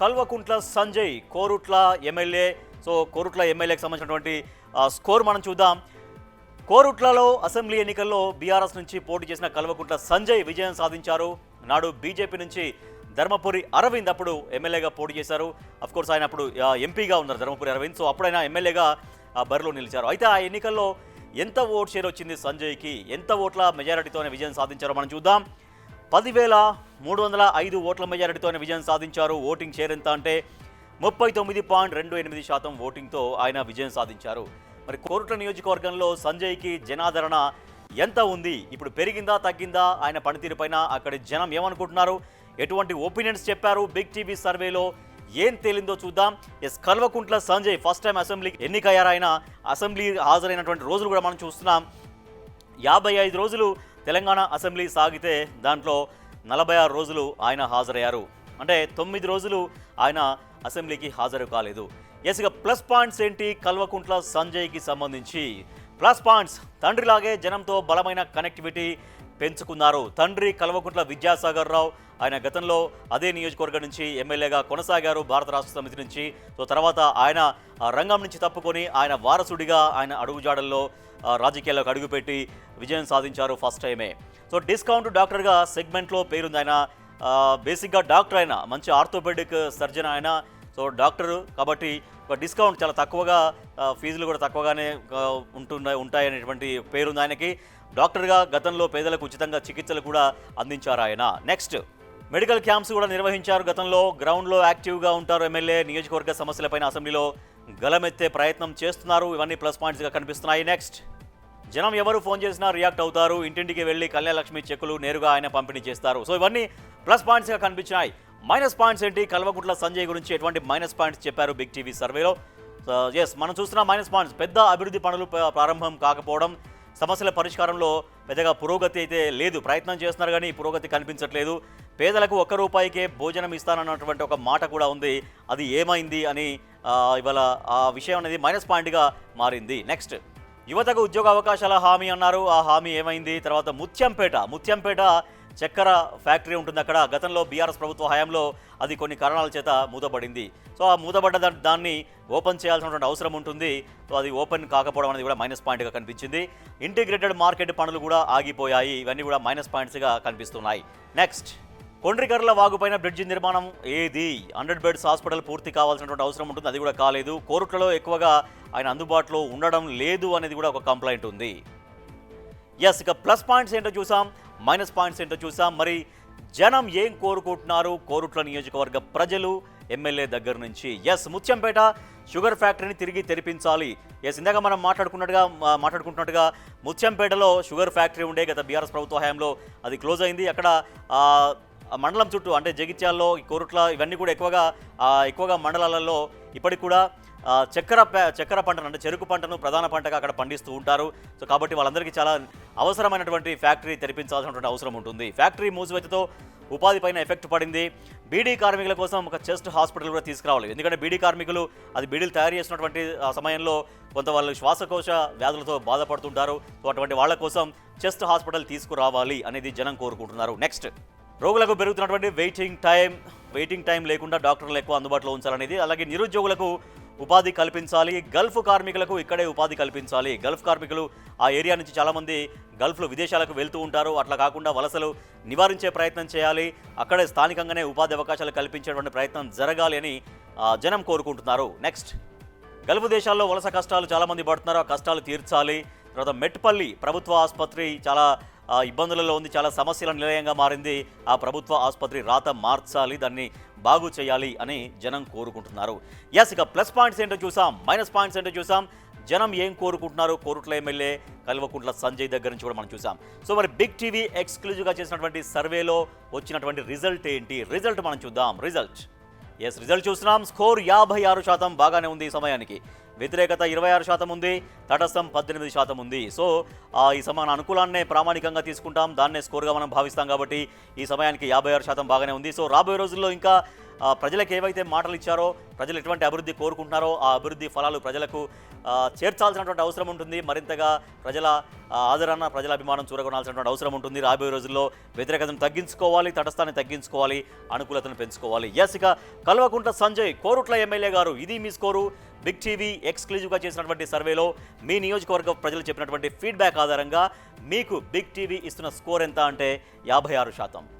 Kalvakuntla Sanjay Korutla MLA. So Korutla ఎమ్మెల్యేకి సంబంధించినటువంటి score మనం చూద్దాం. కోరుట్లలో అసెంబ్లీ ఎన్నికల్లో బీఆర్ఎస్ నుంచి పోటీ చేసిన కల్వకుంట్ల సంజయ్ విజయం సాధించారు. నాడు బీజేపీ నుంచి ధర్మపురి అరవింద్ అప్పుడు ఎమ్మెల్యేగా పోటీ చేశారు. అఫ్కోర్స్ ఆయన అప్పుడు ఎంపీగా ఉన్నారు ధర్మపురి అరవింద్. సో అప్పుడు ఆయన ఎమ్మెల్యేగా బరిలో నిలిచారు. అయితే ఆ ఎన్నికల్లో ఎంత ఓట్ షేర్ వచ్చింది సంజయ్కి, ఎంత ఓట్ల మెజారిటీతోనే విజయం సాధించారో మనం చూద్దాం. 10,305 ఓట్ల మెజారిటీతోనే విజయం సాధించారు. ఓటింగ్ షేర్ ఎంత అంటే 39.28% ఓటింగ్తో ఆయన విజయం సాధించారు. మరి కోరుట్ల నియోజకవర్గంలో సంజయ్కి జనాదరణ ఎంత ఉంది, ఇప్పుడు పెరిగిందా తగ్గిందా, ఆయన పనితీరు పైన అక్కడి జనం ఏమనుకుంటున్నారు, ఎటువంటి ఒపీనియన్స్ చెప్పారు, బిగ్ టీవీ సర్వేలో ఏం తేలిందో చూద్దాం. కల్వకుంట్ల సంజయ్ ఫస్ట్ టైం అసెంబ్లీకి ఎన్నికయ్యారు. ఆయన అసెంబ్లీ హాజరైనటువంటి రోజులు కూడా మనం చూస్తున్నాం. 55 రోజులు తెలంగాణ అసెంబ్లీ సాగితే దాంట్లో 46 రోజులు ఆయన హాజరయ్యారు. అంటే 9 రోజులు ఆయన అసెంబ్లీకి హాజరు కాలేదు. ఇక ప్లస్ పాయింట్స్ ఏంటి కల్వకుంట్ల సంజయ్కి సంబంధించి? ప్లస్ పాయింట్స్, తండ్రిలాగే జనంతో బలమైన కనెక్టివిటీ పెంచుకున్నారు. తండ్రి కల్వకుంట్ల విద్యాసాగర్ రావు, ఆయన గతంలో అదే నియోజకవర్గం నుంచి ఎమ్మెల్యేగా కొనసాగారు భారత రాష్ట్ర సమితి నుంచి. సో తర్వాత ఆయన రంగం నుంచి తప్పుకొని ఆయన వారసుడిగా ఆయన అడుగుజాడల్లో రాజకీయాల్లోకి అడుగుపెట్టి విజయం సాధించారు ఫస్ట్ టైమే. సో డిస్కౌంట్ డాక్టర్గా సెగ్మెంట్లో పేరుంది ఆయన. బేసిక్గా డాక్టర్ ఆయన, మంచి ఆర్థోపెడిక్ సర్జన్ ఆయన. సో డాక్టరు కాబట్టి ఒక డిస్కౌంట్ చాలా తక్కువగా, ఫీజులు కూడా తక్కువగానే ఉంటాయనేటువంటి పేరుంది ఆయనకి. డాక్టర్గా గతంలో పేదలకు ఉచితంగా చికిత్సలు కూడా అందించారు ఆయన. నెక్స్ట్, మెడికల్ క్యాంప్స్ కూడా నిర్వహించారు గతంలో. గ్రౌండ్లో యాక్టివ్గా ఉంటారు ఎమ్మెల్యే. నియోజకవర్గ సమస్యలపైన అసెంబ్లీలో గలమెత్తే ప్రయత్నం చేస్తున్నారు. ఇవన్నీ ప్లస్ పాయింట్స్గా కనిపిస్తున్నాయి. నెక్స్ట్, జనం ఎవరు ఫోన్ చేసినా రియాక్ట్ అవుతారు. ఇంటింటికి వెళ్ళి కళ్యాణలక్ష్మి చెక్కులు నేరుగా ఆయన పంపిణీ చేస్తారు. సో ఇవన్నీ ప్లస్ పాయింట్స్గా కనిపించినాయి. మైనస్ పాయింట్స్ ఏంటి, కల్వకుంట్ల సంజయ్ గురించి ఎటువంటి మైనస్ పాయింట్స్ చెప్పారు బిగ్ టీవీ సర్వేలో? మనం చూస్తున్న మైనస్ పాయింట్స్, పెద్ద అభివృద్ధి పనులు ప్రారంభం కాకపోవడం, సమస్యల పరిష్కారంలో పెద్దగా పురోగతి అయితే లేదు. ప్రయత్నం చేస్తున్నారు కానీ పురోగతి కనిపించట్లేదు. పేదలకు ₹1 భోజనం ఇస్తానన్నటువంటి ఒక మాట కూడా ఉంది. అది ఏమైంది అని ఇవాళ ఆ విషయం అనేది మైనస్ పాయింట్గా మారింది. నెక్స్ట్, యువతకు ఉద్యోగ అవకాశాల హామీ అన్నారు. ఆ హామీ ఏమైంది? తర్వాత ముత్యంపేట చక్కెర ఫ్యాక్టరీ ఉంటుంది అక్కడ. గతంలో బీఆర్ఎస్ ప్రభుత్వ హయాంలో అది కొన్ని కారణాల చేత మూతపడింది. సో ఆ మూతపడ్డ దాన్ని ఓపెన్ చేయాల్సినటువంటి అవసరం ఉంటుంది. సో అది ఓపెన్ కాకపోవడం అనేది కూడా మైనస్ పాయింట్గా కనిపించింది. ఇంటిగ్రేటెడ్ మార్కెట్ పనులు కూడా ఆగిపోయాయి. ఇవన్నీ కూడా మైనస్ పాయింట్స్గా కనిపిస్తున్నాయి. నెక్స్ట్, కొండ్రికర్ల వాగుపైన బ్రిడ్జి నిర్మాణం ఏది? 100 బెడ్స్ హాస్పిటల్ పూర్తి కావాల్సినటువంటి అవసరం ఉంటుంది, అది కూడా కాలేదు. కోరుట్లలో ఎక్కువగా ఆయన అందుబాటులో ఉండడం లేదు అనేది కూడా ఒక కంప్లైంట్ ఉంది. ఇక ప్లస్ పాయింట్స్ ఏంటో చూసాం, మైనస్ పాయింట్స్ ఏంటో చూసాం. మరి జనం ఏం కోరుకుంటున్నారు కోరుట్ల నియోజకవర్గ ప్రజలు ఎమ్మెల్యే దగ్గర నుంచి? ముత్యంపేట షుగర్ ఫ్యాక్టరీని తిరిగి తెరిపించాలి. ఇందాక మనం మాట్లాడుకుంటున్నట్టుగా ముత్యంపేటలో షుగర్ ఫ్యాక్టరీ ఉండే గత బీఆర్ఎస్ ప్రభుత్వ హయాంలో అది క్లోజ్ అయింది. అక్కడ మండలం చుట్టూ అంటే జగిత్యాల్లో, కోరుట్ల ఇవన్నీ కూడా ఎక్కువగా మండలాలలో ఇప్పటికి కూడా చక్కెర పంటను అంటే చెరుకు పంటను ప్రధాన పంటగా అక్కడ పండిస్తూ ఉంటారు. సో కాబట్టి వాళ్ళందరికీ చాలా అవసరమైనటువంటి ఫ్యాక్టరీ తెరిపించాల్సినటువంటి అవసరం ఉంటుంది. ఫ్యాక్టరీ మూసివేతతో ఉపాధి పైన ఎఫెక్ట్ పడింది. బీడీ కార్మికుల కోసం ఒక చెస్ట్ హాస్పిటల్ కూడా తీసుకురావాలి. ఎందుకంటే బీడీ కార్మికులు బీడీలు తయారు చేసినటువంటి సమయంలో కొంత వాళ్ళు శ్వాసకోశ వ్యాధులతో బాధపడుతుంటారు. సో అటువంటి వాళ్ళ కోసం చెస్ట్ హాస్పిటల్ తీసుకురావాలి అనేది జనం కోరుకుంటున్నారు. నెక్స్ట్, రోగులకు పెరుగుతున్నటువంటి వెయిటింగ్ టైం లేకుండా డాక్టర్లు ఎక్కువ అందుబాటులో ఉంచాలనేది. అలాగే నిరుద్యోగులకు ఉపాధి కల్పించాలి. గల్ఫ్ కార్మికులకు ఇక్కడే ఉపాధి కల్పించాలి. గల్ఫ్ కార్మికులు ఆ ఏరియా నుంచి చాలామంది గల్ఫ్లో విదేశాలకు వెళ్తూ ఉంటారు. అట్లా కాకుండా వలసలు నివారించే ప్రయత్నం చేయాలి. అక్కడే స్థానికంగానే ఉపాధి అవకాశాలు కల్పించేటువంటి ప్రయత్నం జరగాలి అని జనం కోరుకుంటున్నారు. నెక్స్ట్, గల్ఫ్ దేశాల్లో వలస కష్టాలు చాలామంది పడుతున్నారు, ఆ కష్టాలు తీర్చాలి. తర్వాత మెట్పల్లి ప్రభుత్వ ఆసుపత్రి చాలా ఇబ్బందులలో ఉంది, చాలా సమస్యల నిలయంగా మారింది. ఆ ప్రభుత్వ ఆసుపత్రి రాత మార్చాలి, దాన్ని బాగు చేయాలి అని జనం కోరుకుంటున్నారు. ఇక ప్లస్ పాయింట్స్ ఏంటో చూసాం, మైనస్ పాయింట్స్ ఏంటో చూసాం. జనం ఏం కోరుకుంటున్నారు కోరుట్ల ఎమ్మెల్యే కల్వకుంట్ల సంజయ్ దగ్గర నుంచి కూడా మనం చూసాం. సో మరి బిగ్ టీవీ ఎక్స్క్లూజివ్గా చేసినటువంటి సర్వేలో వచ్చినటువంటి రిజల్ట్ ఏంటి? రిజల్ట్ మనం చూద్దాం. రిజల్ట్ చూస్తున్నాం. స్కోర్ 56% బాగానే ఉంది ఈ సమయానికి. వ్యతిరేకత 26% ఉంది, తటస్థం 18% ఉంది. సో ఈ సమయాన్ని అనుకూలాన్నే ప్రామాణికంగా తీసుకుంటాం, దాన్నే స్కోర్గా మనం భావిస్తాం. కాబట్టి ఈ సమయానికి 56% బాగానే ఉంది. సో రాబోయే రోజుల్లో ఇంకా ప్రజలకు ఏవైతే మాటలు ఇచ్చారో, ప్రజలు ఎటువంటి అభివృద్ధి కోరుకుంటున్నారో ఆ అభివృద్ధి ఫలాలు ప్రజలకు చేర్చాల్సినటువంటి అవసరం ఉంటుంది. మరింతగా ప్రజల ఆదరణ, ప్రజల అభిమానం చూరగొనాల్సినటువంటి అవసరం ఉంటుంది. రాబోయే రోజుల్లో వ్యతిరేకతను తగ్గించుకోవాలి, తటస్థాన్ని తగ్గించుకోవాలి, అనుకూలతను పెంచుకోవాలి. ఇక కల్వకుంట్ల సంజయ్ కోరుట్ల ఎమ్మెల్యే గారు, ఇది మీ స్కోరు. బిగ్ టీవీ ఎక్స్క్లూజివ్గా చేసినటువంటి సర్వేలో మీ నియోజకవర్గ ప్రజలు చెప్పినటువంటి ఫీడ్బ్యాక్ ఆధారంగా మీకు బిగ్ టీవీ ఇస్తున్న స్కోర్ ఎంత అంటే 56%.